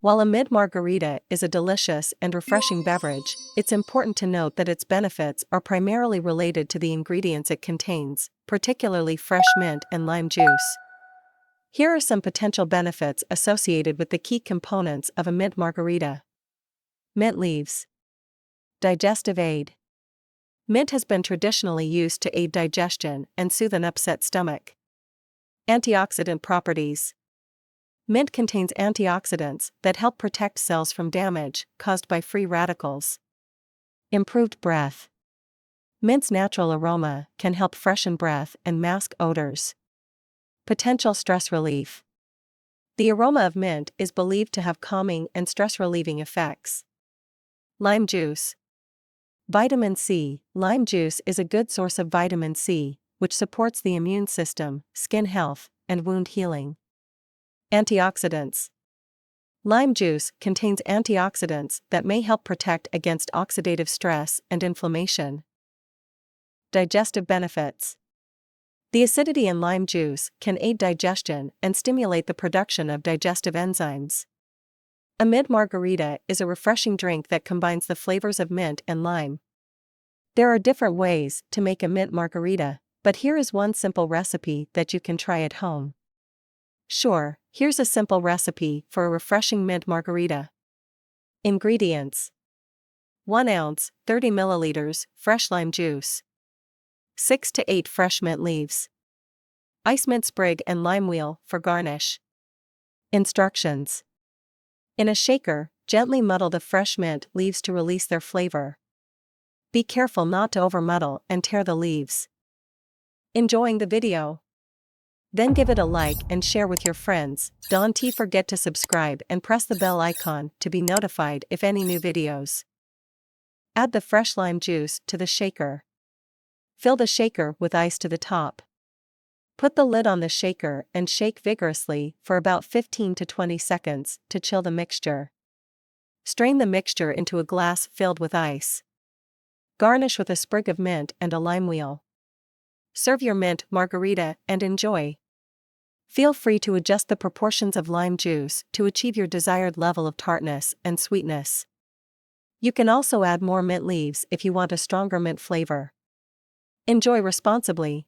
While a mint margarita is a delicious and refreshing beverage, it's important to note that its benefits are primarily related to the ingredients it contains, particularly fresh mint and lime juice. Here are some potential benefits associated with the key components of a mint margarita. Mint leaves. Digestive aid. Mint has been traditionally used to aid digestion and soothe an upset stomach. Antioxidant properties. Mint contains antioxidants that help protect cells from damage caused by free radicals. Improved breath. Mint's natural aroma can help freshen breath and mask odors. Potential stress relief. The aroma of mint is believed to have calming and stress-relieving effects. Lime juice. Vitamin C. Lime juice is a good source of vitamin C, which supports the immune system, skin health, and wound healing. Antioxidants. Lime juice contains antioxidants that may help protect against oxidative stress and inflammation. Digestive benefits. The acidity in lime juice can aid digestion and stimulate the production of digestive enzymes. A mint margarita is a refreshing drink that combines the flavors of mint and lime. There are different ways to make a mint margarita, but here is one simple recipe that you can try at home. Sure, here's a simple recipe for a refreshing mint margarita. Ingredients: 1 ounce, 30 milliliters, fresh lime juice. 6 to 8 fresh mint leaves. Ice mint sprig and lime wheel for garnish. Instructions: in a shaker, gently muddle the fresh mint leaves to release their flavor. Be careful not to over-muddle and tear the leaves. Enjoying the video? Then give it a like and share with your friends. Don't forget to subscribe and press the bell icon to be notified if any new videos. Add the fresh lime juice to the shaker. Fill the shaker with ice to the top. Put the lid on the shaker and shake vigorously for about 15 to 20 seconds to chill the mixture. Strain the mixture into a glass filled with ice. Garnish with a sprig of mint and a lime wheel. Serve your mint margarita and enjoy. Feel free to adjust the proportions of lime juice to achieve your desired level of tartness and sweetness. You can also add more mint leaves if you want a stronger mint flavor. Enjoy responsibly.